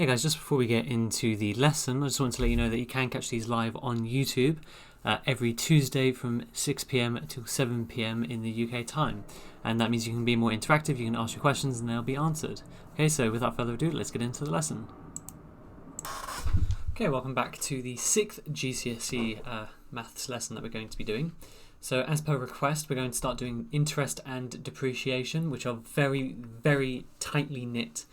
Hey guys, just before we get into the lesson, I just wanted to let you know that you can catch these live on YouTube every Tuesday from 6 p.m. till 7 p.m. in the UK time. And that means you can be more interactive, you can ask your questions and they'll be answered. Okay, so without further ado, let's get into the lesson. Okay, welcome back to the 6th GCSE maths lesson that we're going to be doing. So as per request, we're going to start doing interest and depreciation, which are very, very tightly knit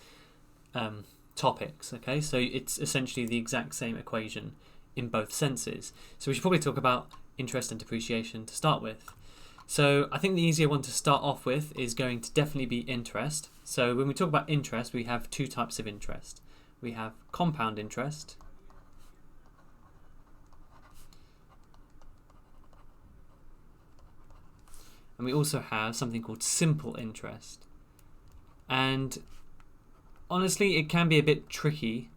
topics. Okay, so it's essentially the exact same equation in both senses. So we should probably talk about interest and depreciation to start with. So I think the easier one to start off with is going to definitely be interest. So when we talk about interest, we have two types of interest. We have compound interest and we also have something called simple interest. And honestly, it can be a bit tricky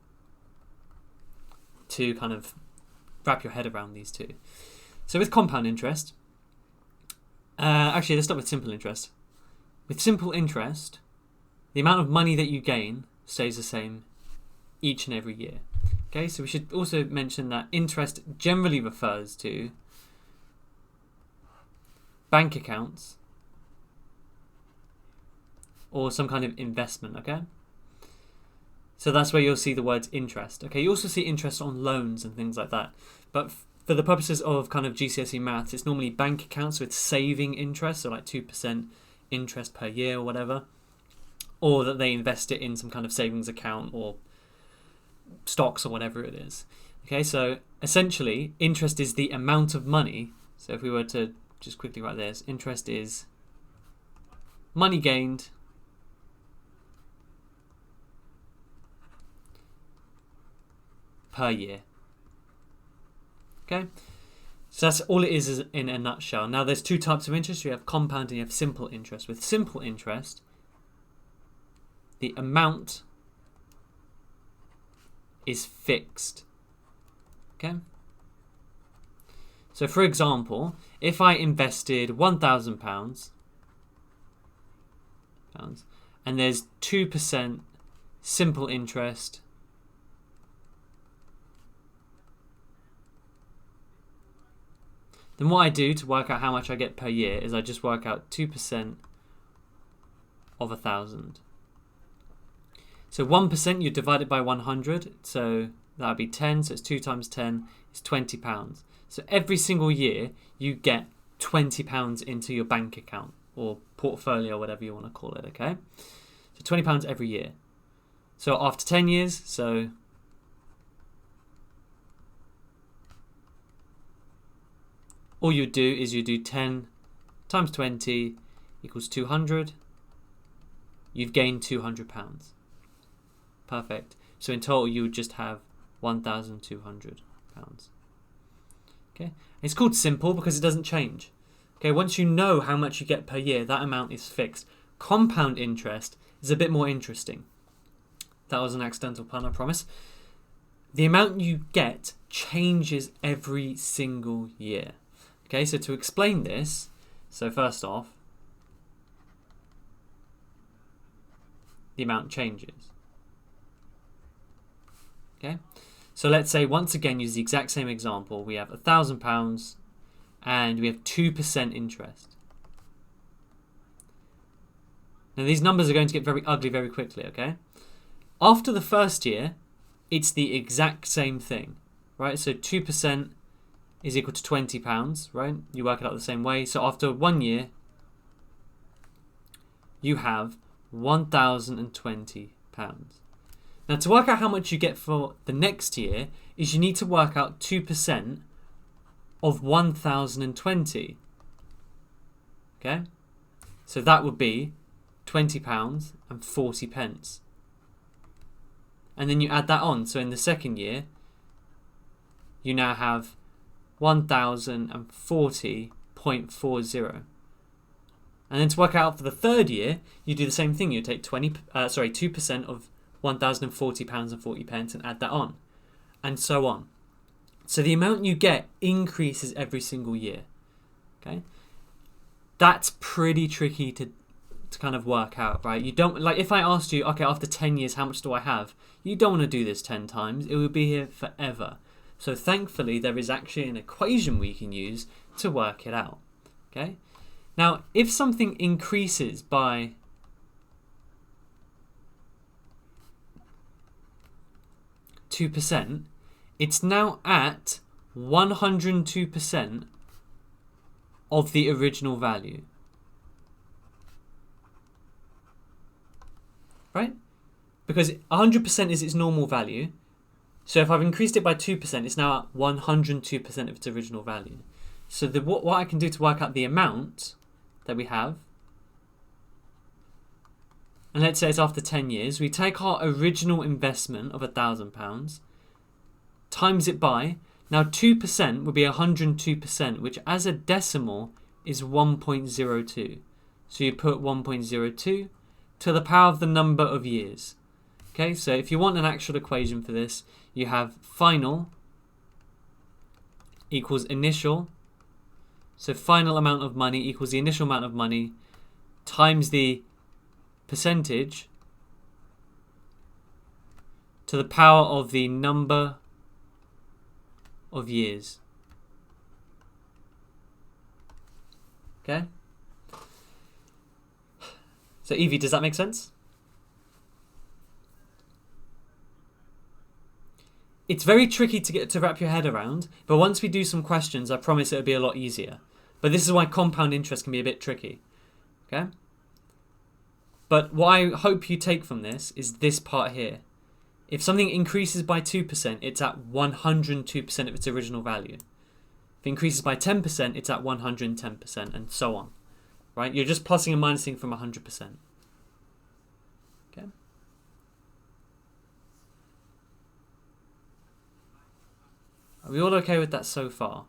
to kind of wrap your head around these two. So with compound interest, actually let's start with simple interest. With simple interest, the amount of money that you gain stays the same each and every year. Okay, so we should also mention that interest generally refers to bank accounts or some kind of investment, okay? So that's where you'll see the words interest. Okay, you also see interest on loans and things like that. But for the purposes of kind of GCSE maths, it's normally bank accounts with saving interest, so like 2% interest per year or whatever. Or that they invest it in some kind of savings account or stocks or whatever it is. Okay, so essentially, interest is the amount of money. So if we were to just quickly write this, interest is money gained per year. Okay, so that's all it is in a nutshell. Now there's two types of interest. You have compound and you have simple interest. With simple interest, the amount is fixed. Okay, so for example, if I invested £1,000 and there's 2% simple interest then what I do to work out how much I get per year is I just work out 2% of 1,000. So 1% you divide it by 100, so that would be 10, so it's 2 times 10 is £20. So every single year you get £20 into your bank account or portfolio, whatever you want to call it, okay? So £20 every year. So after 10 years, so all you do is you do 10 times 20 equals 200. You've gained £200. Perfect. So in total, you would just have £1,200. Okay. It's called simple because it doesn't change. Okay. Once you know how much you get per year, that amount is fixed. Compound interest is a bit more interesting. That was an accidental pun, I promise. The amount you get changes every single year. Okay, so to explain this, so first off, the amount changes. Okay, so let's say once again use the exact same example. We have £1,000 and we have 2% interest. Now these numbers are going to get very ugly very quickly, okay? After the first year, it's the exact same thing, right? So 2% is equal to £20, right? You work it out the same way. So after 1 year, you have £1,020. Now to work out how much you get for the next year is you need to work out 2% of 1,020. Okay? So that would be £20 and 40 pence. And then you add that on. So in the second year, you now have 1,040.40. And then to work out for the third year, you do the same thing. You take 2% of £1,040 and 40 pence and add that on, and so on. So the amount you get increases every single year. Okay, that's pretty tricky to to kind of work out, right? You don't, like, if I asked you, okay, after 10 years, how much do I have? You don't want to do this 10 times. It would be here forever. So thankfully, there is actually an equation we can use to work it out, okay? Now, if something increases by 2%, it's now at 102% of the original value. Right? Because 100% is its normal value. So if I've increased it by 2%, it's now at 102% of its original value. So what I can do to work out the amount that we have, and let's say it's after 10 years, we take our original investment of £1,000, times it by, now 2% would be 102%, which as a decimal is 1.02. So you put 1.02 to the power of the number of years. Okay, so if you want an actual equation for this, you have final equals initial. So final amount of money equals the initial amount of money times the percentage to the power of the number of years. Okay? So Evie, does that make sense? It's very tricky to wrap your head around, but once we do some questions, I promise it'll be a lot easier. But this is why compound interest can be a bit tricky. Okay? But what I hope you take from this is this part here. If something increases by 2%, it's at 102% of its original value. If it increases by 10%, it's at 110%, and so on. Right? You're just plussing and minusing from 100%. Okay? Are we all okay with that so far?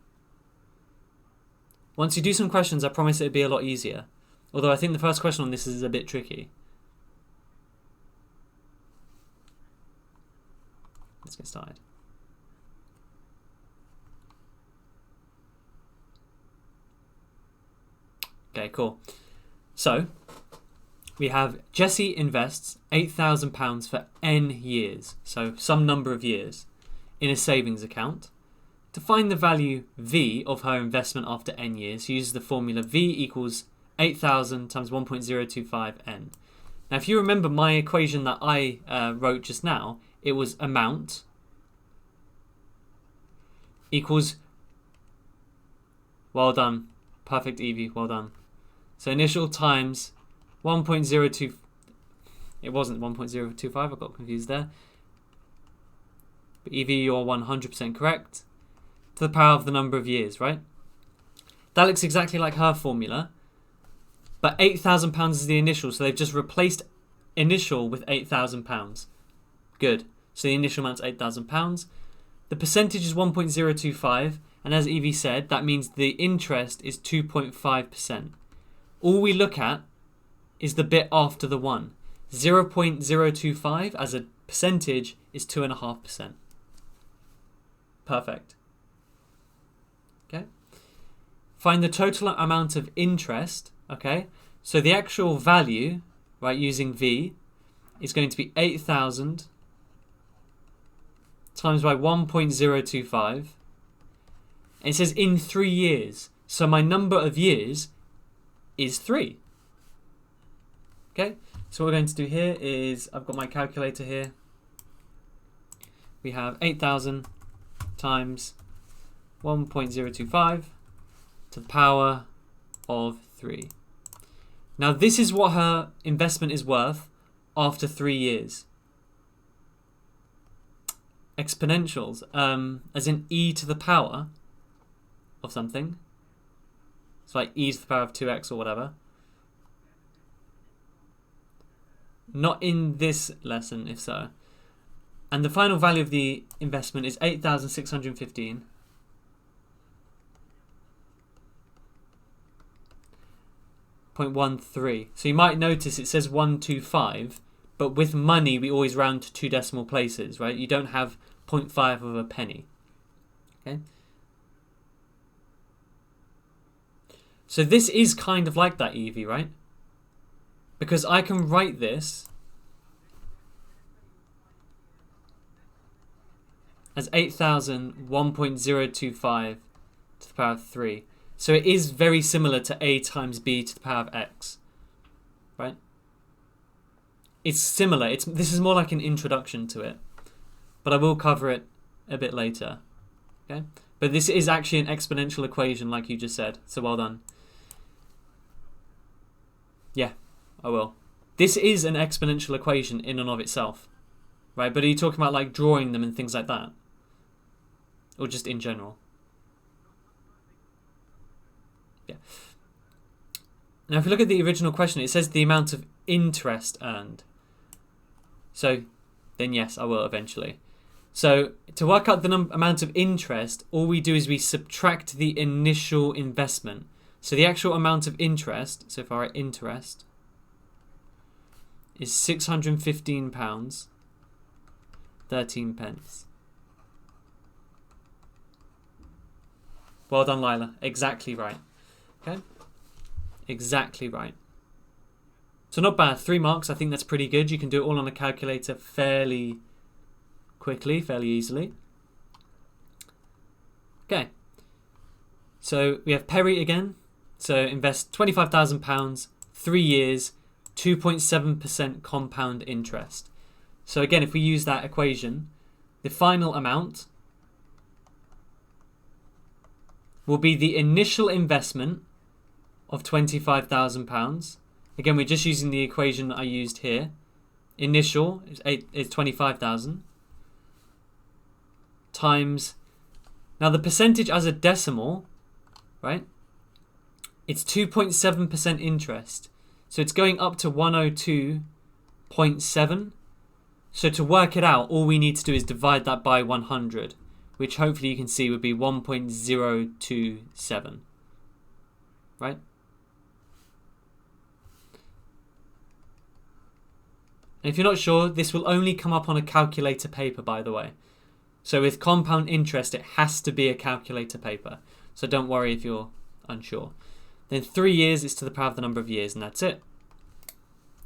Once you do some questions, I promise it'll be a lot easier. Although I think the first question on this is a bit tricky. Let's get started. Okay, cool. So, we have Jessie invests £8,000 for N years, so some number of years, in a savings account. To find the value V of her investment after N years, she uses the formula V equals 8,000 times 1.025 N. Now, if you remember my equation that I wrote just now, it was amount equals, well done, perfect Evie, well done. So initial times 1.02, it wasn't 1.025, I got confused there. But Evie, you're 100% correct. To the power of the number of years, right? That looks exactly like her formula. But £8,000 is the initial, so they've just replaced initial with £8,000. Good. So the initial amount's £8,000. The percentage is 1.025, and as Evie said, that means the interest is 2.5%. All we look at is the bit after the 1. 0.025 as a percentage is 2.5%. Perfect. Okay. Find the total amount of interest. Okay. So the actual value, right, using V, is going to be 8,000 times by 1.025. And it says in 3 years. So my number of years is 3. Okay. So what we're going to do here is, I've got my calculator here. We have 8,000 times 1.025 to the power of 3. Now this is what her investment is worth after 3 years. Exponentials, as in e to the power of something. So like e to the power of 2x or whatever. Not in this lesson, if so. And the final value of the investment is 8,615.13. So you might notice it says 125, but with money we always round to 2 decimal places, right? You don't have 0.5 of a penny. Okay. So this is kind of like that, Evie, right? Because I can write this as 8,000 1.025 to the power of 3. So it is very similar to a times b to the power of x, right? It's similar. This is more like an introduction to it, but I will cover it a bit later, okay? But this is actually an exponential equation like you just said, so well done. Yeah, I will. This is an exponential equation in and of itself, right? But are you talking about like drawing them and things like that? Or just in general? Yeah. Now, if you look at the original question, it says the amount of interest earned. So, then yes, I will eventually. So, to work out the amount of interest, all we do is we subtract the initial investment. So, the actual amount of interest, so if I write interest, is £615, 13 pence. Well done, Lila. Exactly right. Okay? Exactly right. So not bad. 3 marks. I think that's pretty good. You can do it all on a calculator fairly quickly, fairly easily. Okay. So we have Perry again. So invest £25,000, 3 years, 2.7% compound interest. So again, if we use that equation, the final amount will be the initial investment of £25,000. Again, we're just using the equation I used here. Initial is 25,000 times. Now the percentage as a decimal, right? It's 2.7% interest. So it's going up to 102.7. So to work it out, all we need to do is divide that by 100, which hopefully you can see would be 1.027. Right? And if you're not sure, this will only come up on a calculator paper, by the way. So with compound interest, it has to be a calculator paper. So don't worry if you're unsure. Then 3 years is to the power of the number of years, and that's it.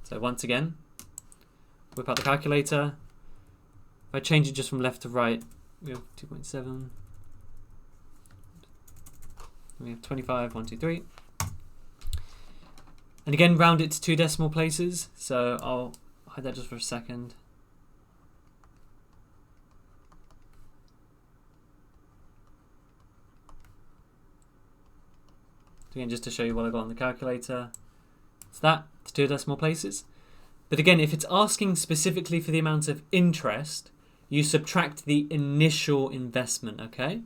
So once again, whip out the calculator. If I change it just from left to right, we have 2.7. We have 25, 1, 2, 3. And again, round it to 2 decimal places. So I'll hide that just for a second. Again, just to show you what I got on the calculator. It's that, to 2 decimal places. But again, if it's asking specifically for the amount of interest, you subtract the initial investment, okay?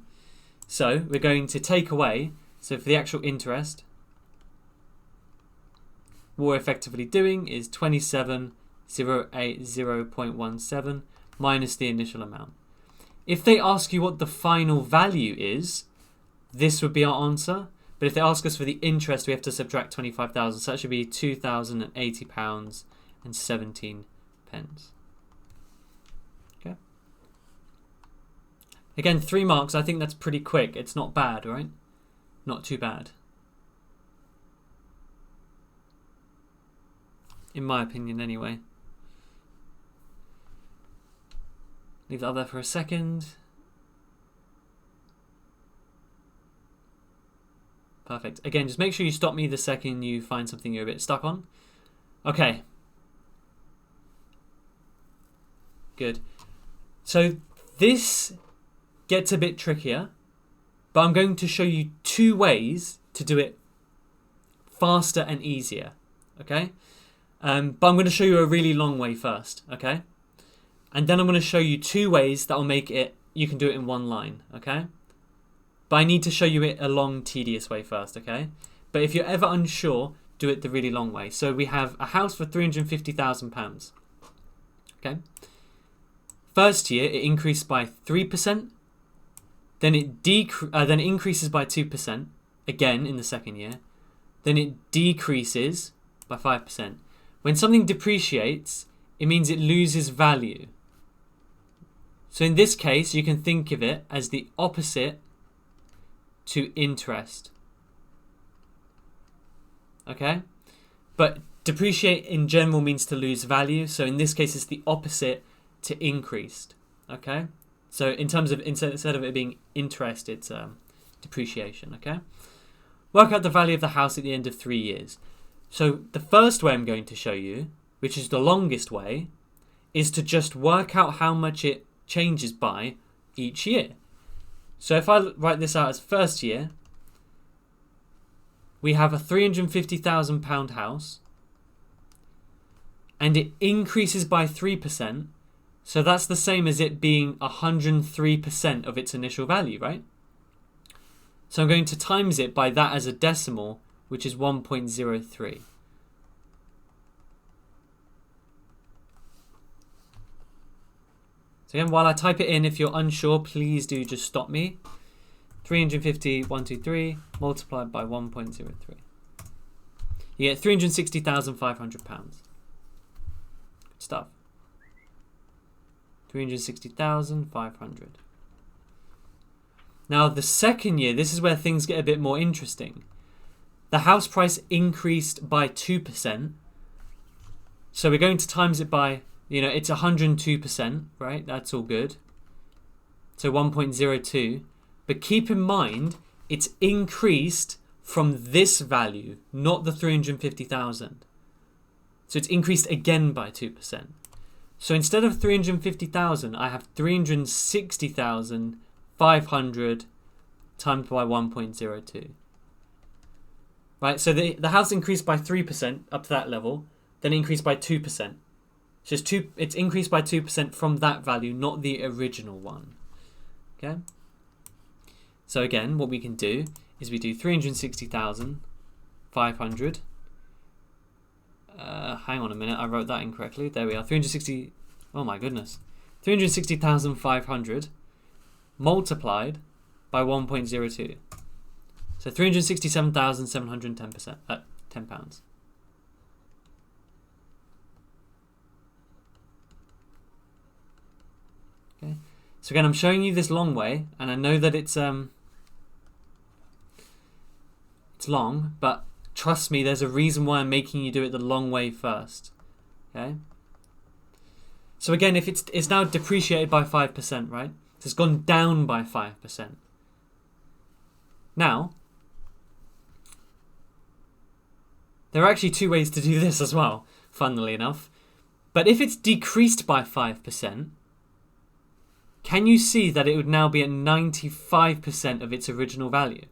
So we're going to take away, so for the actual interest, what we're effectively doing is 27,080.17 minus the initial amount. If they ask you what the final value is, this would be our answer. But if they ask us for the interest, we have to subtract 25,000. So that should be £2,080 and 17 pence. Okay. Again, 3 marks. I think that's pretty quick. It's not bad, right? Not too bad. In my opinion, anyway. Leave that up there for a second. Perfect. Again, just make sure you stop me the second you find something you're a bit stuck on. Okay. Good. So this gets a bit trickier, but I'm going to show you 2 ways to do it faster and easier. Okay? But I'm going to show you a really long way first. Okay? And then I'm going to show you 2 ways that will make it, you can do it in 1 line. Okay? But I need to show you it a long, tedious way first, okay? But if you're ever unsure, do it the really long way. So we have a house for £350,000. Okay? First year, it increased by 3%. Then it increases by 2%, again in the second year. Then it decreases by 5%. When something depreciates, it means it loses value. So in this case, you can think of it as the opposite to interest. Okay? But Depreciate in general means to lose value. So in this case, it's the opposite to increased. Okay? So in terms of, instead of it being interest, it's depreciation. Okay? Work out the value of the house at the end of 3 years. So the first way I'm going to show you, which is the longest way, is to just work out how much it changes by each year. So if I write this out as first year, we have a £350,000 house, and it increases by 3%. So that's the same as it being 103% of its initial value, right? So I'm going to times it by that as a decimal, which is 1.03. So again, while I type it in, if you're unsure, please do just stop me. 350, 123, multiplied by 1.03. You get £360,500. Good stuff. 360,500. Now, the second year, this is where things get a bit more interesting. The house price increased by 2%. So we're going to times it by, it's 102%, right? That's all good. So 1.02. But keep in mind, it's increased from this value, not the 350,000. So it's increased again by 2%. So instead of 350,000, I have 360,500 times by 1.02. Right, so the house increased by 3% up to that level, then increased by 2%. So it's increased by 2% from that value, not the original one. Okay? So again, what we can do is we do 360,500. Hang on a minute, I wrote that incorrectly. There we are, 360, oh my goodness. 360,500 multiplied by 1.02. So 367,710 £10. Okay. So again, I'm showing you this long way, and I know that it's long, but trust me, there's a reason why I'm making you do it the long way first. Okay. So again, if it's now depreciated by 5%, right? So it's gone down by 5%. Now, there are actually two ways to do this as well, funnily enough. But if it's decreased by 5%, can you see that it would now be at 95% of its original value?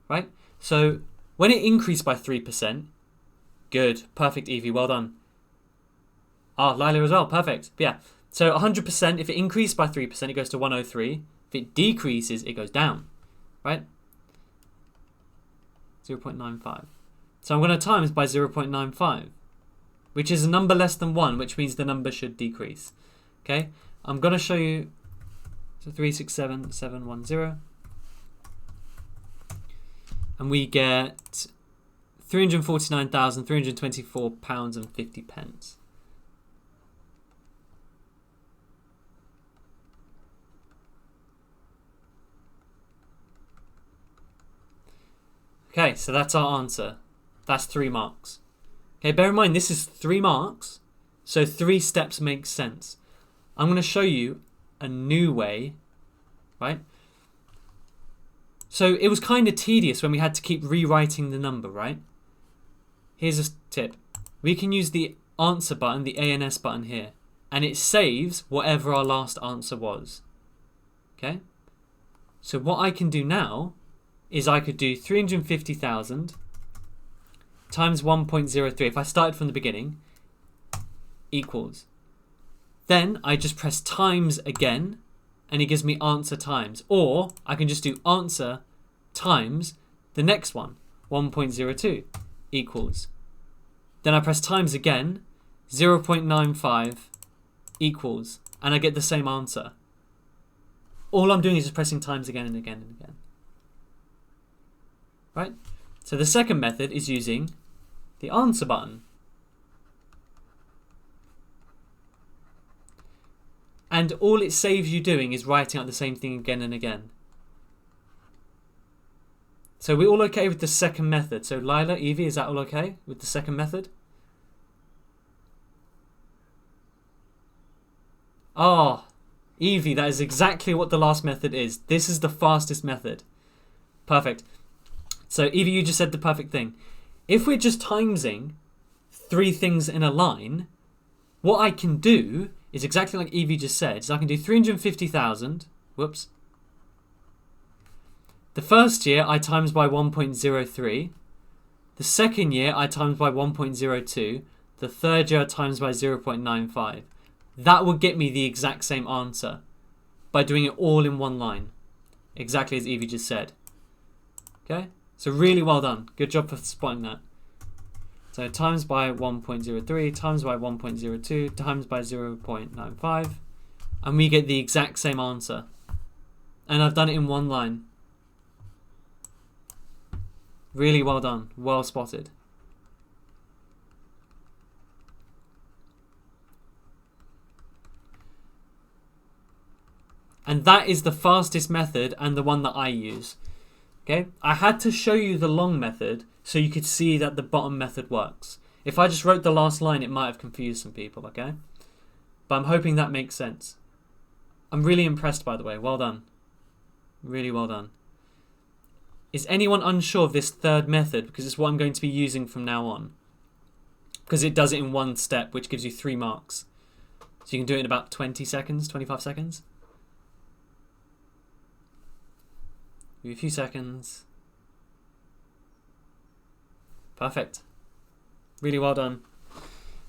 Right? So when it increased by 3%, good, perfect, Evie, well done. Ah, Lila as well, perfect. But yeah, so 100%, if it increased by 3%, it goes to 103. If it decreases, it goes down, right? 0.95. So I'm going to times by 0.95, which is a number less than 1, which means the number should decrease. Okay, I'm going to show you. So 367,710. And we get £349,324.50. Okay, so that's our answer. That's 3 marks. Okay, bear in mind, this is 3 marks, so 3 steps make sense. I'm going to show you a new way, right? So it was kind of tedious when we had to keep rewriting the number, right? Here's a tip. We can use the answer button, the ANS button here, and it saves whatever our last answer was. Okay? So what I can do now is I could do 350,000 times 1.03. If I started from the beginning, equals. Then I just press times again, and it gives me answer times. Or I can just do answer times the next one, 1.02 equals. Then I press times again, 0.95 equals, and I get the same answer. All I'm doing is just pressing times again and again and again. Right? So the second method is using the answer button. And all it saves you doing is writing out the same thing again and again. So we're all okay with the second method. So Lila, Evie, is that all okay with the second method? Oh, Evie, that is exactly what the last method is. This is the fastest method. Perfect. So Evie, you just said the perfect thing. If we're just timesing 3 things in a line, what I can do is exactly like Evie just said. So I can do 350,000. Whoops. The first year I times by 1.03. The second year I times by 1.02. The third year I times by 0.95. That would get me the exact same answer by doing it all in one line. Exactly as Evie just said. Okay? So really well done. Good job for spotting that. So times by 1.03, times by 1.02, times by 0.95. And we get the exact same answer. And I've done it in one line. Really well done. Well spotted. And that is the fastest method and the one that I use. Okay, I had to show you the long method so you could see that the bottom method works. If I just wrote the last line, it might have confused some people, okay? But I'm hoping that makes sense. I'm really impressed, by the way. Well done. Really well done. Is anyone unsure of this third method? Because it's what I'm going to be using from now on. Because it does it in one step, which gives you 3 marks. So you can do it in about 20 seconds, 25 seconds. Give you a few seconds. Perfect. Really well done.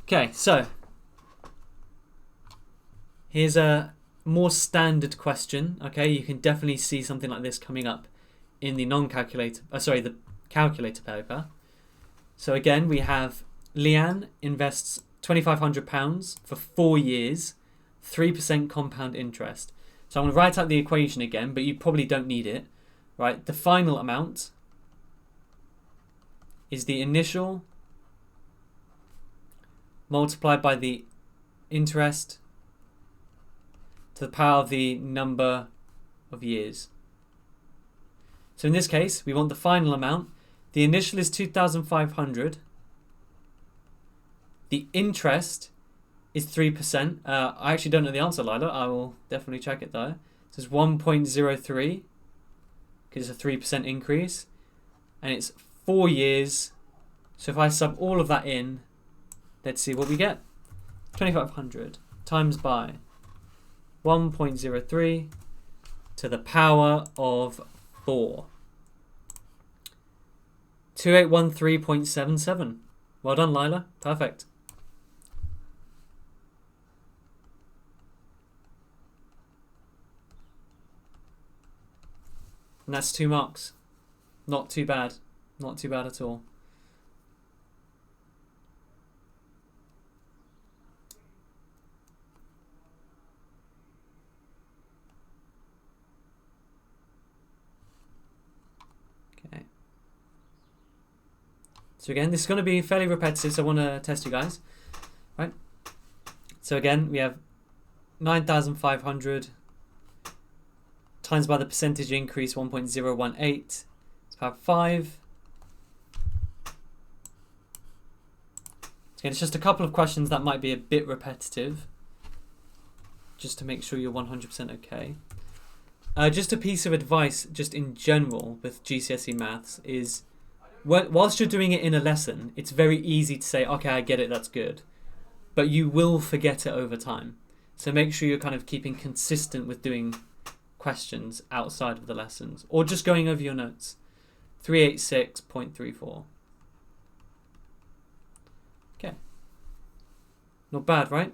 Okay, so here's a more standard question. Okay, you can definitely see something like this coming up in the the calculator paper. So again, we have Leanne invests £2,500 for 4 years, 3% compound interest. So I'm going to write out the equation again, but you probably don't need it. Right, the final amount is the initial multiplied by the interest to the power of the number of years. So in this case, we want the final amount. The initial is 2,500. The interest is 3%. I actually don't know the answer, Lila. I will definitely check it though. So it's 1.03. Because it's a 3% increase, and it's 4 years. So if I sub all of that in, let's see what we get. 2,500 times by 1.03 to the power of 4. 2813.77. Well done, Lila. Perfect. And that's 2 marks. Not too bad. Not too bad at all. Okay. So again, this is going to be fairly repetitive, so I want to test you guys. Right. So again, we have 9,500 times by the percentage increase 1.018. It's about 5. Again, it's just a couple of questions that might be a bit repetitive, just to make sure you're 100% okay. Just a piece of advice, just in general with GCSE maths, is whilst you're doing it in a lesson, it's very easy to say, okay, I get it, that's good. But you will forget it over time. So make sure you're kind of keeping consistent with doing questions outside of the lessons, or just going over your notes. 386.34. Okay. Not bad, right?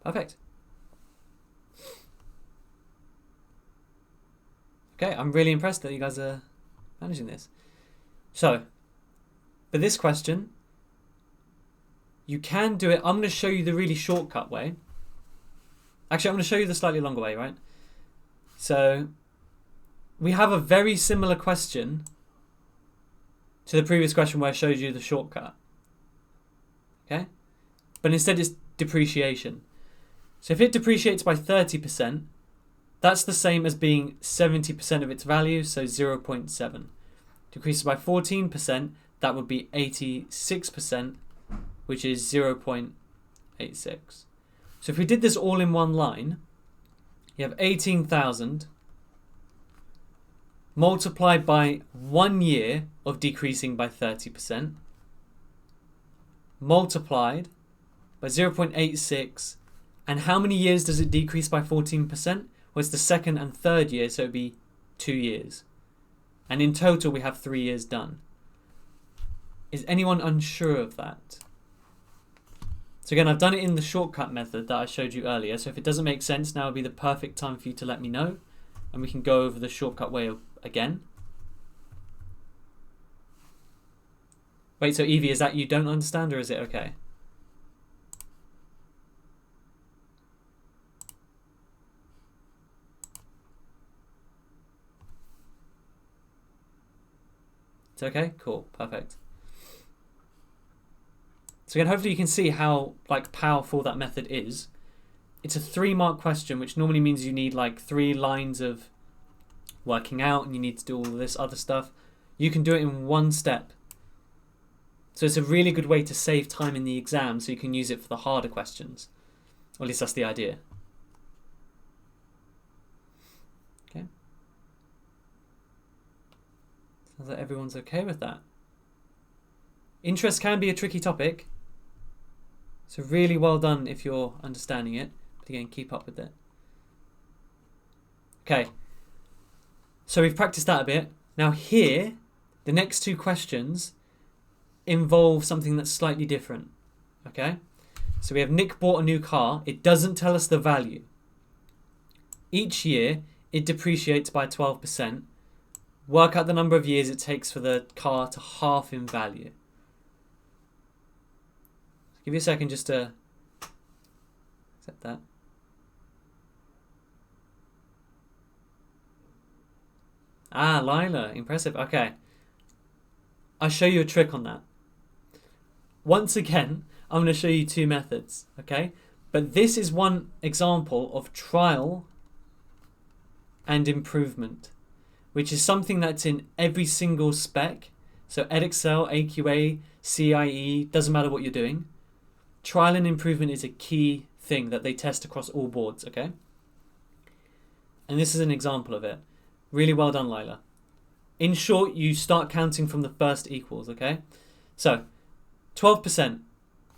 Perfect. Okay, I'm really impressed that you guys are managing this. So, for this question, you can do it. I'm going to show you the really shortcut way. Actually, I'm going to show you the slightly longer way, right? So, we have a very similar question to the previous question where I showed you the shortcut. okay? But instead it's depreciation. So if it depreciates by 30%, that's the same as being 70% of its value, so 0.7. Decreases by 14%, that would be 86%, which is 0.86. So if we did this all in one line, you have 18,000 multiplied by 1 year of decreasing by 30%, multiplied by 0.86, and how many years does it decrease by 14%? Well, it's the second and third year, so it would be 2 years. And in total, we have 3 years done. Is anyone unsure of that? So again, I've done it in the shortcut method that I showed you earlier. So if it doesn't make sense, now would be the perfect time for you to let me know. And we can go over the shortcut way again. Wait, so Evie, is that you don't understand or is it okay? It's okay? Cool, perfect. So again, hopefully you can see how powerful that method is. It's a 3-mark question, which normally means you need 3 lines of working out and you need to do all of this other stuff. You can do it in 1 step. So it's a really good way to save time in the exam so you can use it for the harder questions. Or at least that's the idea. Okay. Sounds like everyone's okay with that. Interest can be a tricky topic. So really well done if you're understanding it. But again, keep up with it. Okay. So we've practiced that a bit. Now here, the next 2 questions involve something that's slightly different. Okay? So we have Nick bought a new car. It doesn't tell us the value. Each year, it depreciates by 12%. Work out the number of years it takes for the car to half in value. Give you a second just to accept that. Ah, Lila, impressive. Okay. I'll show you a trick on that. Once again, I'm going to show you 2 methods, okay? But this is one example of trial and improvement, which is something that's in every single spec. So Edexcel, AQA, CIE, doesn't matter what you're doing. Trial and improvement is a key thing that they test across all boards, okay? And this is an example of it. Really well done, Lila. In short, you start counting from the first equals, okay? So, 12%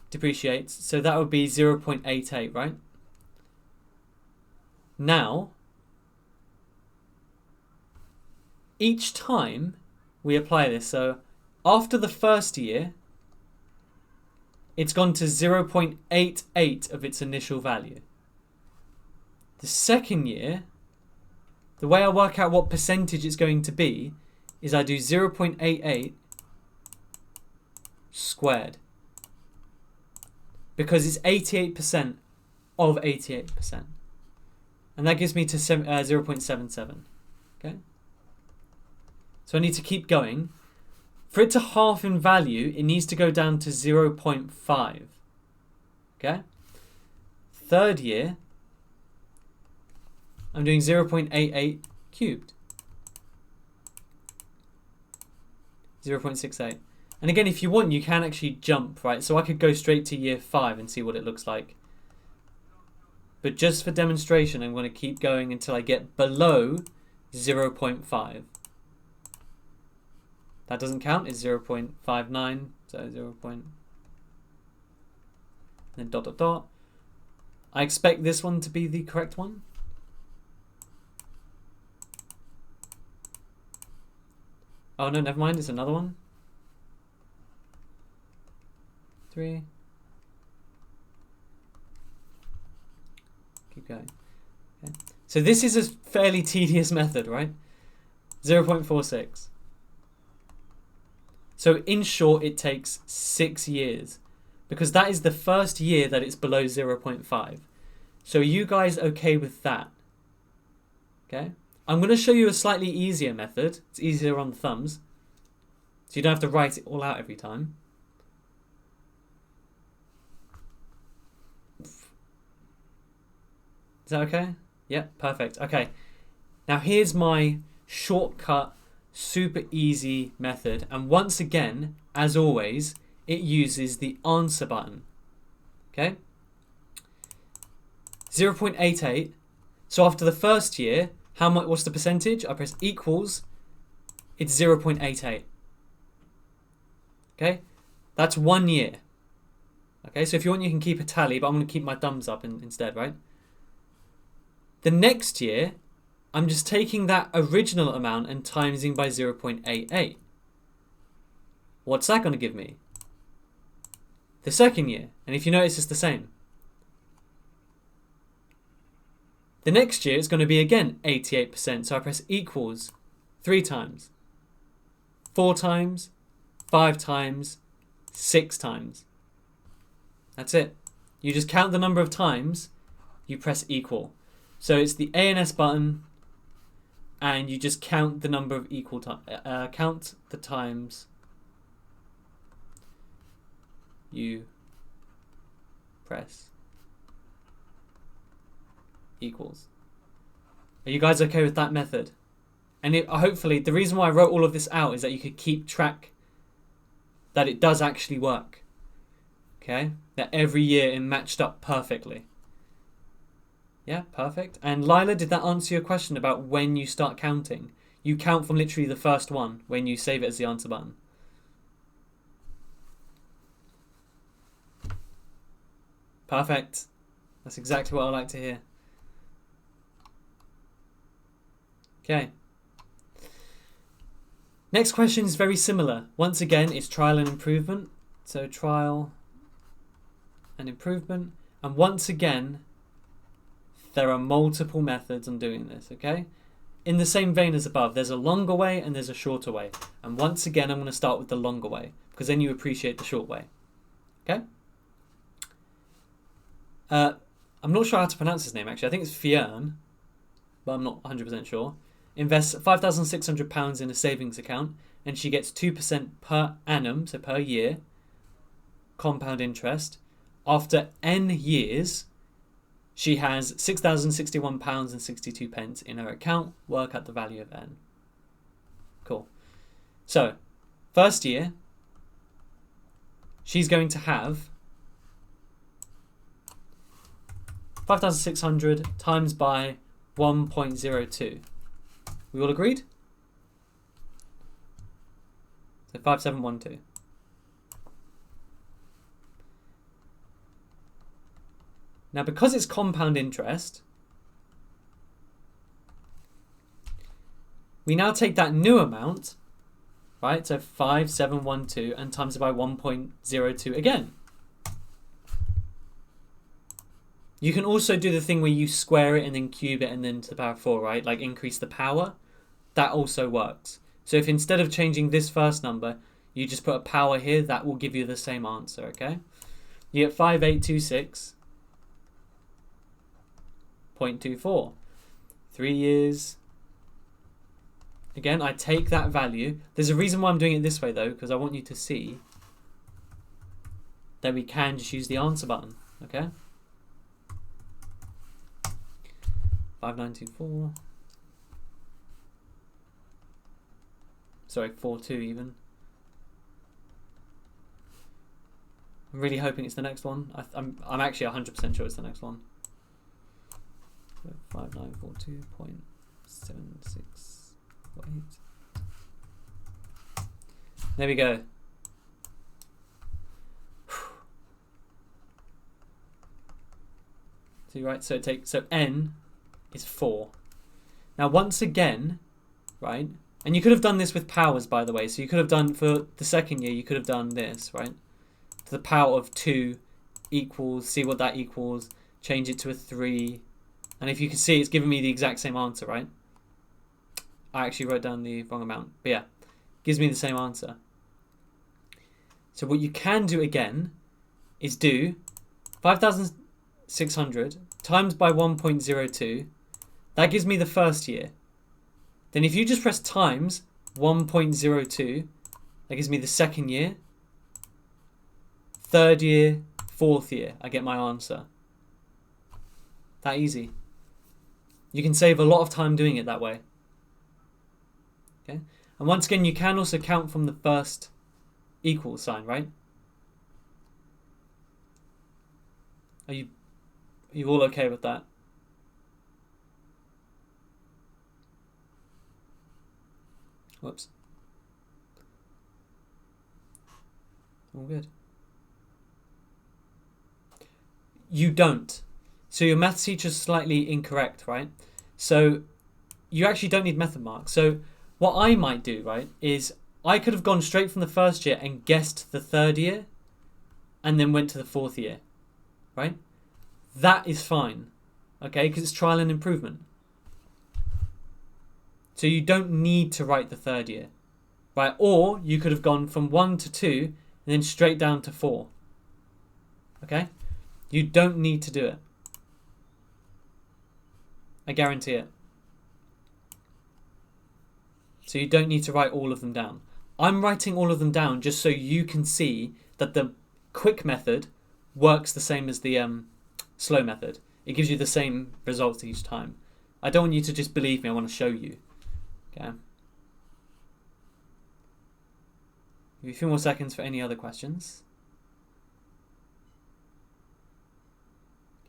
depreciates, so that would be 0.88, right? Now, each time we apply this, so after the first year, it's gone to 0.88 of its initial value. The second year, the way I work out what percentage it's going to be is I do 0.88 squared. Because it's 88% of 88%. And that gives me to 0.77. Okay? So I need to keep going. For it to half in value, it needs to go down to 0.5. Okay? Third year, I'm doing 0.88 cubed. 0.68. And again, if you want, you can actually jump, right? So I could go straight to year 5 and see what it looks like. But just for demonstration, I'm going to keep going until I get below 0.5. That doesn't count, it's 0.59, so 0. Then dot dot dot. I expect this one to be the correct one. Oh no, never mind, it's another one. 3. Keep going. Okay. So this is a fairly tedious method, right? 0.46. So in short, it takes 6 years because that is the first year that it's below 0.5. So are you guys okay with that? Okay. I'm going to show you a slightly easier method. It's easier on the thumbs. So you don't have to write it all out every time. that okay? Yeah, perfect. Okay. Now here's my shortcut, super easy method. And once again, as always, it uses the answer button. Okay? 0.88. So after the first year, what's the percentage? I press equals. It's 0.88. Okay? That's 1 year. Okay, so if you want, you can keep a tally, but I'm going to keep my thumbs up instead, right? The next year, I'm just taking that original amount and timesing by 0.88. What's that going to give me? The second year. And if you notice, it's the same. The next year, it's going to be again 88%. So I press equals 3 times, 4 times, 5 times, 6 times. That's it. You just count the number of times, you press equal. So it's the ANS button, and you just count the number of equal times. Count the times you press equals. Are you guys okay with that method? And hopefully, the reason why I wrote all of this out is that you could keep track that it does actually work. Okay? That every year it matched up perfectly. Yeah, perfect. And Lila, did that answer your question about when you start counting? You count from literally the first one when you save it as the answer button. Perfect. That's exactly what I like to hear. Okay. Next question is very similar. Once again, it's trial and improvement. So trial and improvement. And once again, there are multiple methods on doing this, okay? In the same vein as above, there's a longer way and there's a shorter way. And once again, I'm going to start with the longer way because then you appreciate the short way, okay? I'm not sure how to pronounce his name, actually. I think it's Fjern, but I'm not 100% sure. Invests £5,600 in a savings account and she gets 2% per annum, so per year, compound interest. After N years, she has £6,061.62 in her account. Work out the value of N. Cool. So, first year, she's going to have 5,600 times by 1.02. We all agreed? So 5712. Now, because it's compound interest, we now take that new amount, right? So 5712 and times it by 1.02 again. You can also do the thing where you square it and then cube it and then to the power of 4, right? Like increase the power. That also works. So if instead of changing this first number, you just put a power here, that will give you the same answer, okay? You get 5826.24. 3 years. Again, I take that value. There's a reason why I'm doing it this way, though, because I want you to see that we can just use the answer button, okay? 5924. Sorry, 42 even. I'm really hoping it's the next one. I'm actually 100% sure it's the next one. 5942.7648. There we go. So you're right. So N is 4. Now once again, right? And you could have done this with powers, by the way. So you could have done, for the second year, you could have done this, right? To the power of 2 equals, see what that equals, change it to a 3. And if you can see, it's giving me the exact same answer, right? I actually wrote down the wrong amount. But yeah, gives me the same answer. So what you can do again is do 5,600 times by 1.02. That gives me the first year. Then if you just press times 1.02, that gives me the second year, third year, fourth year. I get my answer. That easy. You can save a lot of time doing it that way. Okay, and once again, you can also count from the first equal sign, right? Are you all okay with that? Whoops. All good. You don't. So your maths teacher's slightly incorrect, right? So you actually don't need method marks. So what I might do, right, is I could have gone straight from the first year and guessed the third year and then went to the fourth year, right? That is fine, okay, because it's trial and improvement. So you don't need to write the third year, right? Or you could have gone from 1 to 2 and then straight down to 4, okay? You don't need to do it. I guarantee it. So you don't need to write all of them down. I'm writing all of them down just so you can see that the quick method works the same as the slow method. It gives you the same results each time. I don't want you to just believe me, I want to show you. Okay. Give you a few more seconds for any other questions.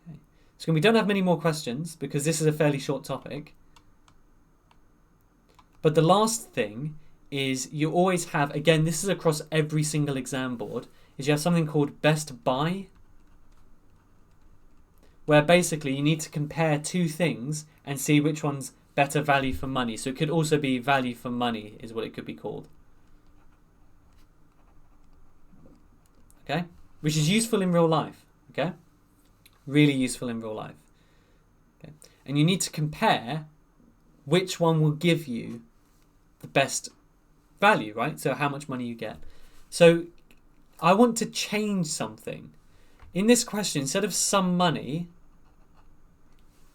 Okay. So we don't have many more questions because this is a fairly short topic. But the last thing is you always have, again, this is across every single exam board, is you have something called best buy, where basically you need to compare two things and see which one's better value for money. So it could also be value for money is what it could be called. Okay? Which is useful in real life. Okay? Really useful in real life. Okay? And you need to compare which one will give you the best value, right? So how much money you get. So I want to change something. In this question, instead of some money,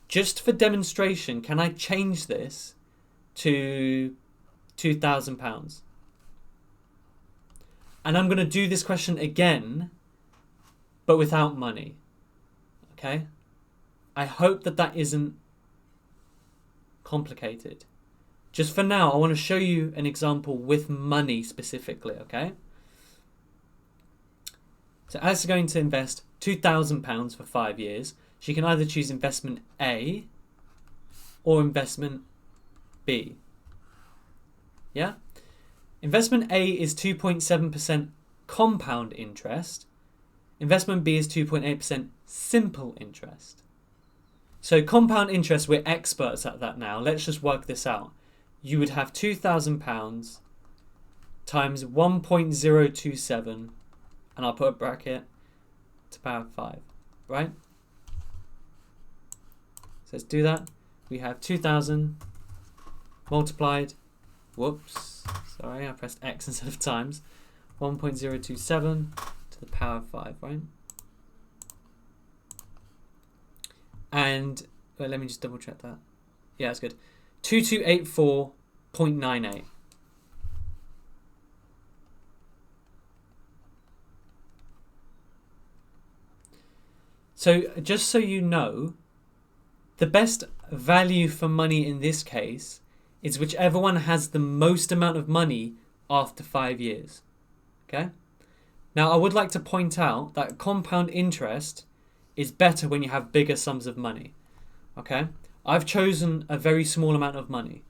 just for demonstration, can I change this to £2,000? And I'm going to do this question again, but without money. Okay? I hope that that isn't complicated. Just for now, I want to show you an example with money specifically, okay? So Alice is going to invest £2,000 for 5 years. She can either choose investment A or investment B. Yeah? Investment A is 2.7% compound interest. Investment B is 2.8% simple interest. So compound interest, we're experts at that now. Let's just work this out. You would have £2,000 times 1.027, and I'll put a bracket to power 5, right? So let's do that. We have 2,000 multiplied, whoops, sorry, I pressed X instead of times, 1.027 to the power of 5, right? And, let me just double check that. Yeah, that's good. 2284.98. So just so you know, the best value for money in this case is whichever one has the most amount of money after 5 years. Okay? Now I would like to point out that compound interest is better when you have bigger sums of money. Okay? I've chosen a very small amount of money,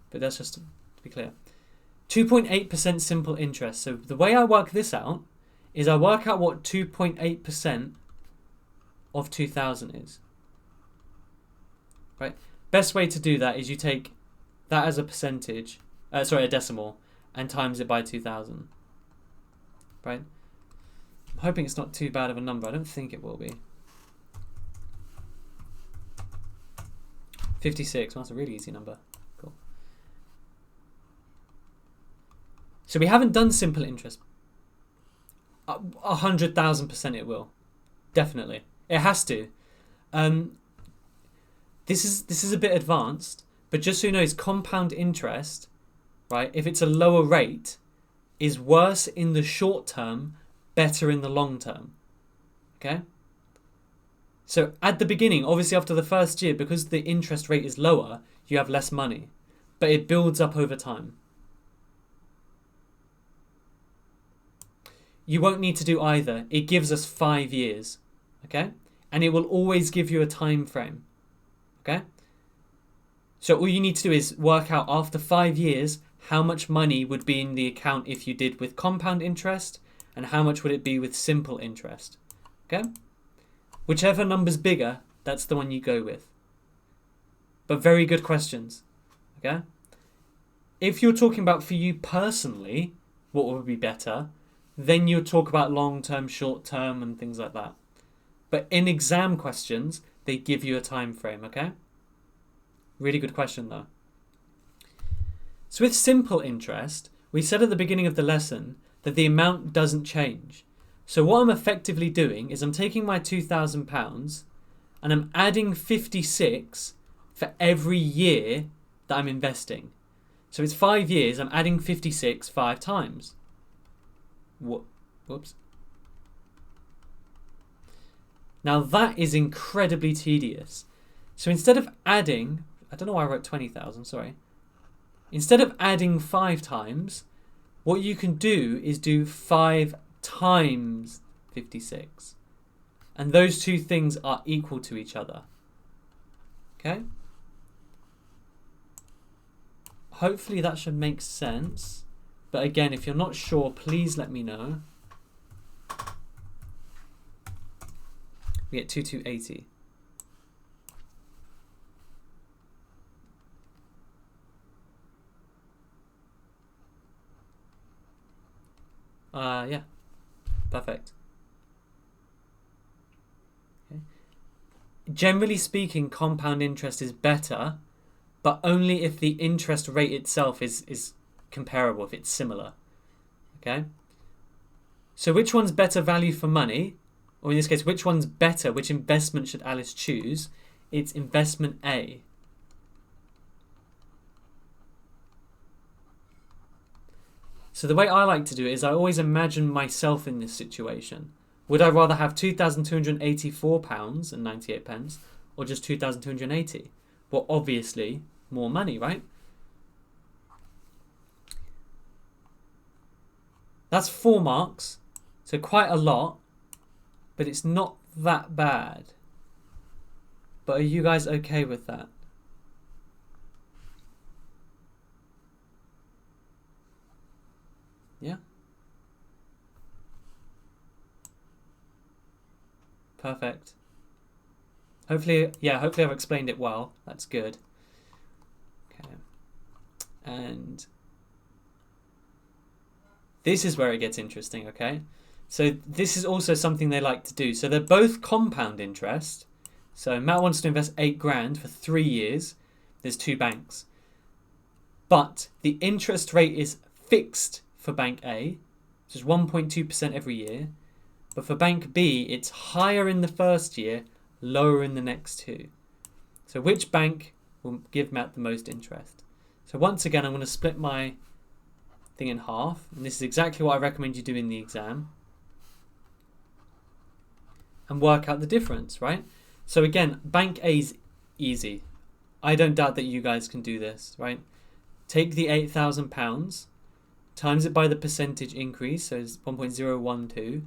but that's just to be clear. 2.8% simple interest. So the way I work this out is I work out what 2.8% of 2,000 is. Right? Best way to do that is you take that as a percentage, a decimal, and times it by 2,000. Right? I'm hoping it's not too bad of a number. I don't think it will be. 56. Well, that's a really easy number. Cool. So we haven't done simple interest. 100,000% it will. Definitely. It has to. This is a bit advanced, but just so you know, it's compound interest, right? If it's a lower rate, is worse in the short term, better in the long term. Okay? So at the beginning, obviously after the first year, because the interest rate is lower, you have less money, but it builds up over time. You won't need to do either. It gives us 5 years, okay? And it will always give you a time frame, okay? So all you need to do is work out after 5 years how much money would be in the account if you did with compound interest, and how much would it be with simple interest, okay? Whichever number's bigger, that's the one you go with. But very good questions, okay? If you're talking about for you personally, what would be better, then you'll talk about long-term, short-term, and things like that. But in exam questions, they give you a time frame, okay? Really good question, though. So with simple interest, we said at the beginning of the lesson that the amount doesn't change. So what I'm effectively doing is I'm taking my £2,000 and I'm adding 56 for every year that I'm investing. So it's 5 years, I'm adding 56 5 times. Whoops. Now that is incredibly tedious. So instead of adding, I don't know why I wrote 20,000, sorry. Instead of adding 5 times, what you can do is do 5 times 56. And those two things are equal to each other. Okay? Hopefully that should make sense. But again, if you're not sure, please let me know. We get 2280. Yeah. Perfect. Okay. Generally speaking, compound interest is better, but only if the interest rate itself is comparable, if it's similar. Okay? So which one's better value for money? Or in this case, which one's better? Which investment should Alice choose? It's investment A. So the way I like to do it is I always imagine myself in this situation. Would I rather have £2,284.98 or just 2,280? Well, obviously, more money, right? That's 4 marks, so quite a lot, but it's not that bad. But are you guys okay with that? Yeah? Perfect. Hopefully I've explained it well. That's good. Okay. And this is where it gets interesting, okay? So this is also something they like to do. So they're both compound interest. So Matt wants to invest 8 grand for 3 years. There's 2 banks. But the interest rate is fixed for Bank A, which is 1.2% every year. But for Bank B, it's higher in the first year, lower in the next 2. So which bank will give Matt the most interest? So once again, I'm going to split my thing in half. And this is exactly what I recommend you do in the exam. And work out the difference, right? So again, Bank A's easy. I don't doubt that you guys can do this, right? Take the £8,000, times it by the percentage increase, so it's 1.012,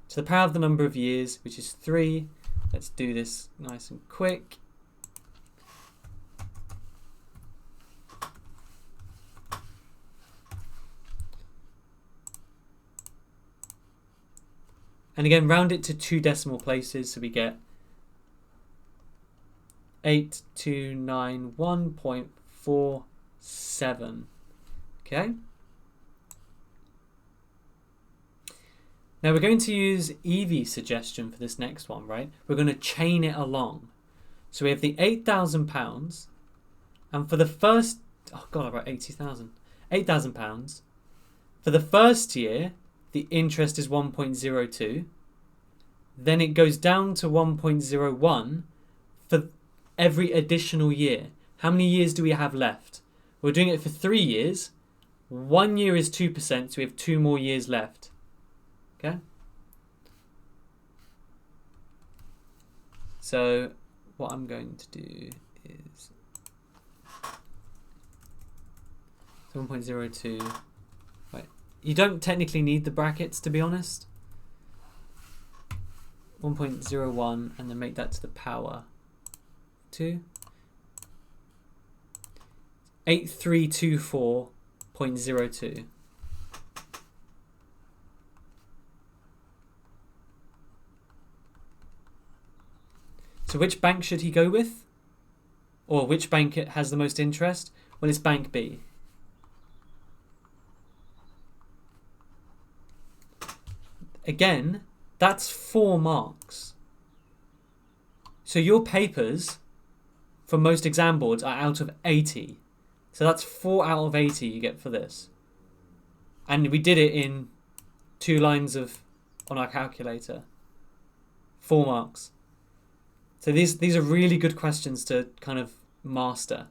to the power of the number of years, which is 3. Let's do this nice and quick. And again, round it to 2 decimal places, so we get 8291.47. Okay? Now we're going to use Evie's suggestion for this next one, right? We're going to chain it along. So we have the £8,000, and for the first, oh god, I wrote 80,000. £8,000. For the first year, the interest is 1.02. Then it goes down to 1.01 for every additional year. How many years do we have left? We're doing it for 3 years. 1 year is 2%, so we have 2 more years left. Okay? So what I'm going to do is 7.02. Right. You don't technically need the brackets, to be honest. 1.01 and then make that to the power 2. 8324.02. So which bank should he go with? Or which bank has the most interest? Well, it's Bank B. Again, that's 4 marks. So your papers for most exam boards are out of 80. So that's 4 out of 80 you get for this. And we did it in 2 lines on our calculator. 4 marks. So these are really good questions to kind of master.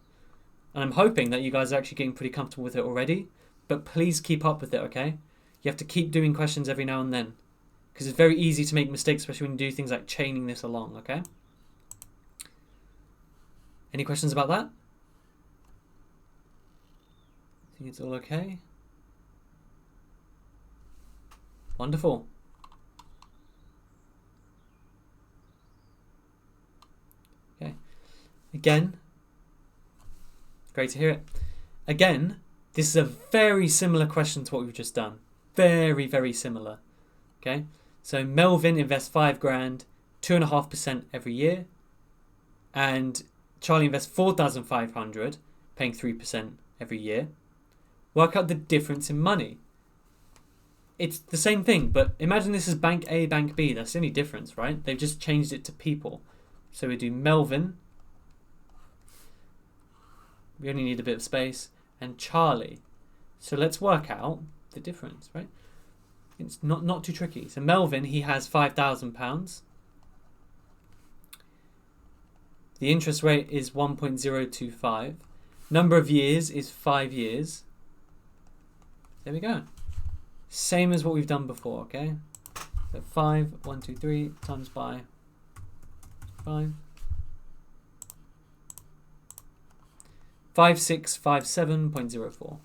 And I'm hoping that you guys are actually getting pretty comfortable with it already. But please keep up with it, okay? You have to keep doing questions every now and then. Because it's very easy to make mistakes, especially when you do things like chaining this along, okay? Any questions about that? I think it's all okay. Wonderful. Okay. Again, great to hear it. Again, this is a very similar question to what we've just done. Very, very similar. Okay. So Melvin invests 5 grand, 2.5% every year, and Charlie invests 4,500, paying 3% every year. Work out the difference in money. It's the same thing, but imagine this is Bank A, Bank B. That's the only difference, right? They've just changed it to people. So we do Melvin. We only need a bit of space. And Charlie. So let's work out the difference, right? It's not too tricky. So Melvin, he has £5,000. The interest rate is 1.025. Number of years is 5 years. There we go. Same as what we've done before, okay? So 5, 1, 2, 3 times by 5. 5657.04.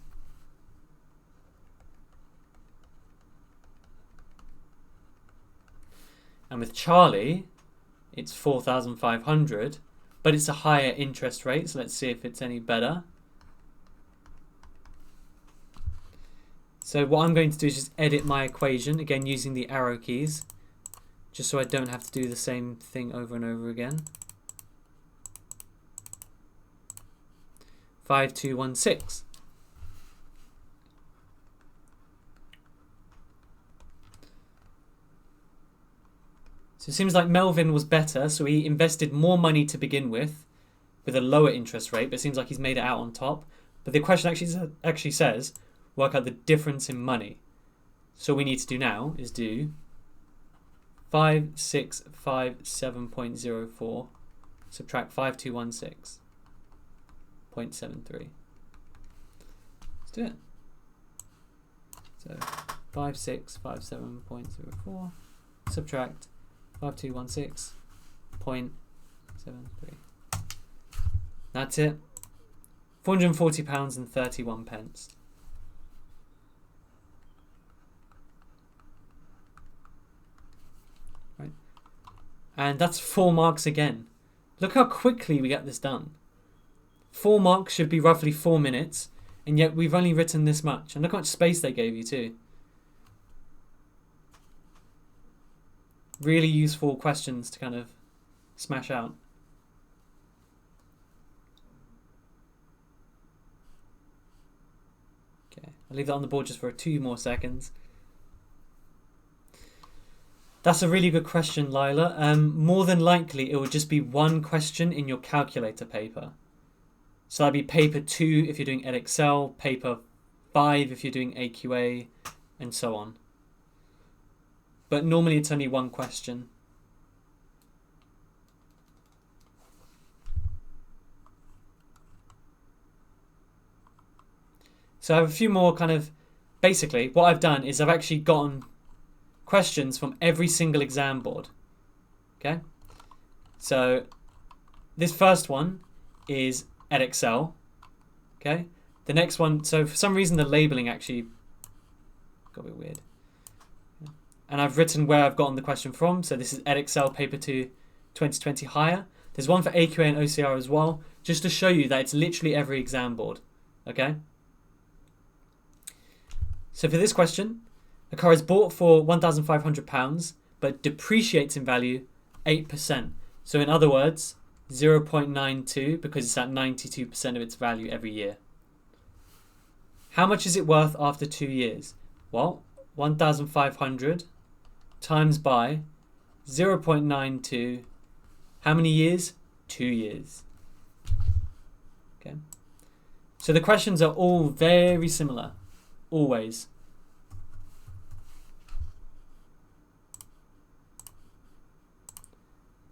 And with Charlie, it's 4,500, but it's a higher interest rate. So let's see if it's any better. So what I'm going to do is just edit my equation, again using the arrow keys, just so I don't have to do the same thing over and over again. 5216. So it seems like Melvin was better, so he invested more money to begin with a lower interest rate, but it seems like he's made it out on top. But the question actually says, work out the difference in money. So what we need to do now is do 5657.04 subtract 5216.73. Let's do it. So 5657.04 subtract 5216.73. That's it. £440.31. Right. And that's 4 marks again. Look how quickly we get this done. 4 marks should be roughly 4 minutes, and yet we've only written this much. And look how much space they gave you too. Really useful questions to kind of smash out. Okay, I'll leave that on the board just for 2 more seconds. That's a really good question, Lila. More than likely, it will just be 1 question in your calculator paper. So that'd be paper 2 if you're doing Edexcel, paper 5 if you're doing AQA, and so on. But normally it's only 1 question. So I have a few more kind of, basically what I've done is I've actually gotten questions from every single exam board. Okay? So this first one is Edexcel. Okay. The next one, so for some reason the labeling actually got a bit weird. And I've written where I've gotten the question from. So this is Edexcel Paper 2 2020 Higher. There's one for AQA and OCR as well, just to show you that it's literally every exam board. Okay? So for this question, a car is bought for £1,500 but depreciates in value 8%. So in other words, 0.92 because it's at 92% of its value every year. How much is it worth after 2 years? Well, 1,500 times by 0.92. How many years? 2 years. Okay. So the questions are all very similar. Always.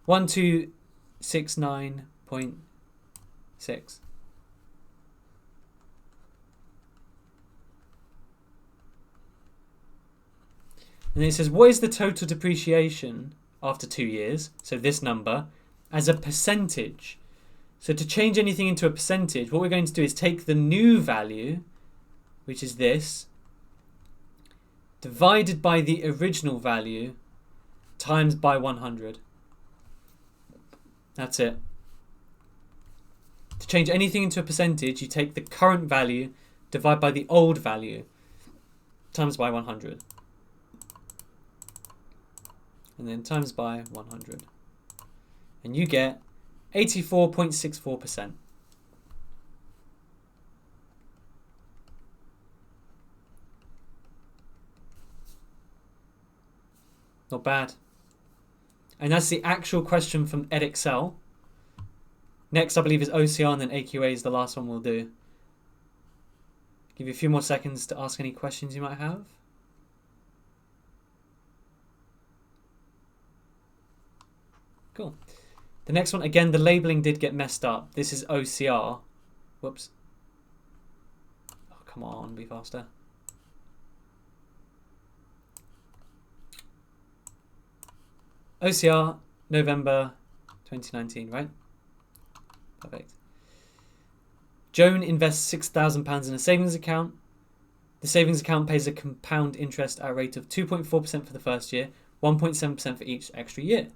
$1,269.6. And then it says, what is the total depreciation after 2 years? So this number as a percentage. So to change anything into a percentage, what we're going to do is take the new value, which is this, divided by the original value times by 100. That's it. To change anything into a percentage, you take the current value, divide by the old value, times by 100. And then times by 100. And you get 84.64%. Not bad. And that's the actual question from Edexcel. Next, I believe, is OCR, and then AQA is the last one we'll do. Give you a few more seconds to ask any questions you might have. Cool. The next one, again, the labeling did get messed up. This is OCR. Whoops. Oh, come on, be faster. OCR, November 2019, right? Perfect. Joan invests £6,000 in a savings account. The savings account pays a compound interest at a rate of 2.4% for the first year, 1.7% for each extra year.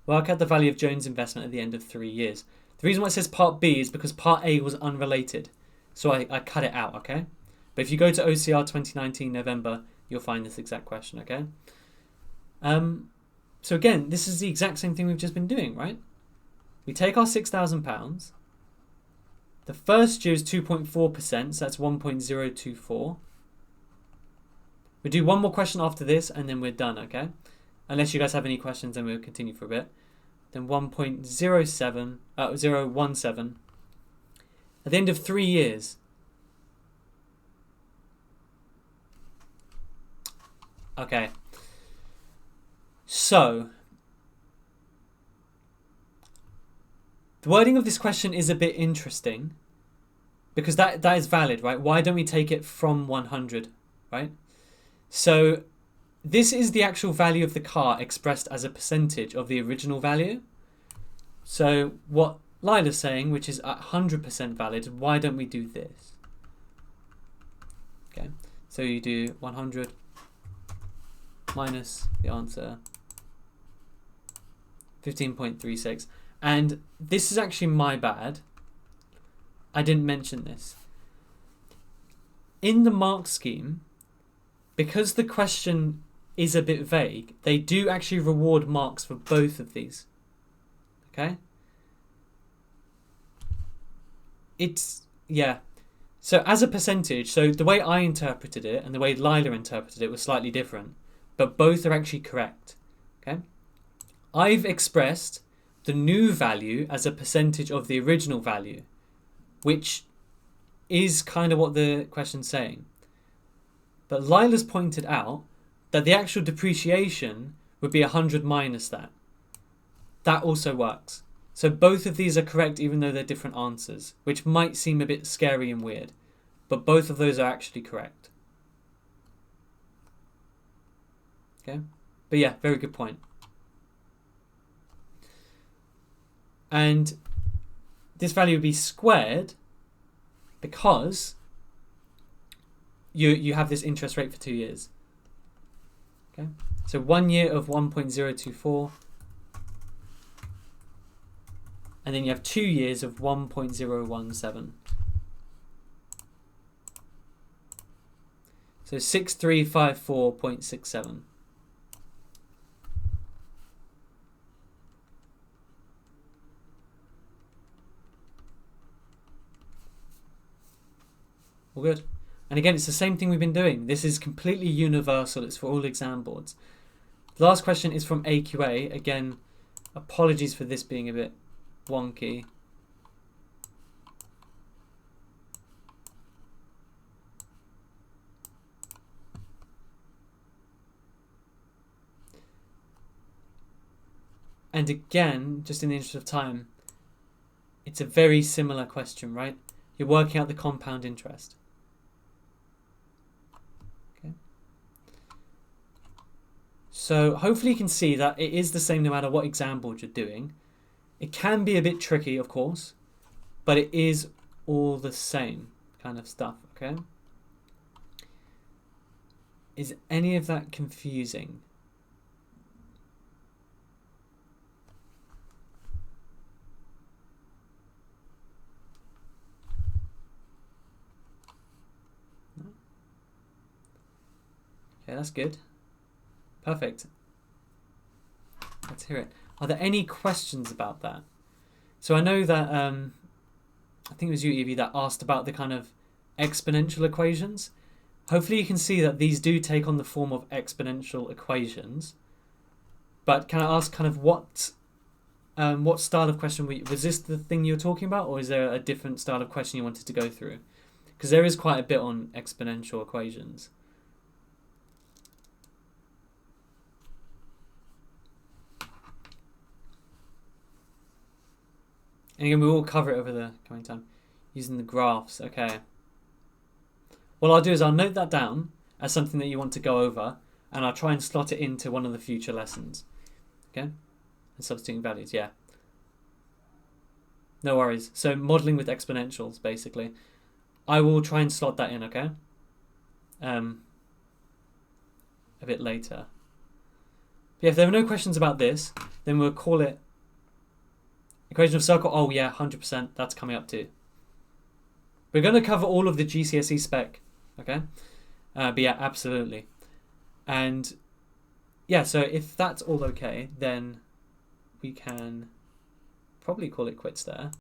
Work out the value of Joan's investment at the end of 3 years. The reason why it says Part B is because Part A was unrelated. So I cut it out, okay? But if you go to OCR 2019 November, you'll find this exact question, okay? So again, this is the exact same thing we've just been doing, right? We take our £6,000. The first year is 2.4%, so that's 1.024. We do one more question after this, and then we're done, okay? Unless you guys have any questions, then we'll continue for a bit. Then 1.017 at the end of 3 years. Okay. So, the wording of this question is a bit interesting because that is valid, right? Why don't we take it from 100, right? So, this is the actual value of the car expressed as a percentage of the original value. So what Lila's saying, which is 100% valid, why don't we do this? Okay, so you do 100 minus the answer 15.36. And this is actually my bad. I didn't mention this. In the mark scheme, because the question is a bit vague, they do actually reward marks for both of these. Okay? Yeah. So as a percentage, so the way I interpreted it and the way Lila interpreted it was slightly different, but both are actually correct. Okay? I've expressed the new value as a percentage of the original value, which is kind of what the question's saying. But Lila's pointed out that the actual depreciation would be 100 minus that. That also works. So both of these are correct even though they're different answers, which might seem a bit scary and weird. But both of those are actually correct. Okay? But yeah, very good point. And this value would be squared because you have this interest rate for 2 years. Okay, so 1 year of 1.024, and then you have 2 years of 1.017. So 6354.67. All good. And again, it's the same thing we've been doing. This is completely universal. It's for all exam boards. The last question is from AQA. Again, apologies for this being a bit wonky. And again, just in the interest of time, it's a very similar question, right? You're working out the compound interest. Okay. So hopefully you can see that it is the same no matter what exam board you're doing. It can be a bit tricky, of course, but it is all the same kind of stuff, okay? Is any of that confusing? Okay, that's good. Perfect. Let's hear it. Are there any questions about that? So I know that, I think it was you, Evie, that asked about the kind of exponential equations. Hopefully you can see that these do take on the form of exponential equations. But can I ask kind of what style of question was this the thing you were talking about, or is there a different style of question you wanted to go through? Because there is quite a bit on exponential equations. And again, we will cover it over the coming time. Using the graphs, okay. What I'll do is I'll note that down as something that you want to go over, and I'll try and slot it into one of the future lessons. Okay? And substituting values, yeah. No worries. So modelling with exponentials, basically. I will try and slot that in, okay? A bit later. But yeah, if there are no questions about this, then we'll call it equation of circle. Oh yeah, 100%. That's coming up too. We're going to cover all of the GCSE spec, okay? But yeah, absolutely. And yeah, so if that's all okay, then we can probably call it quits there.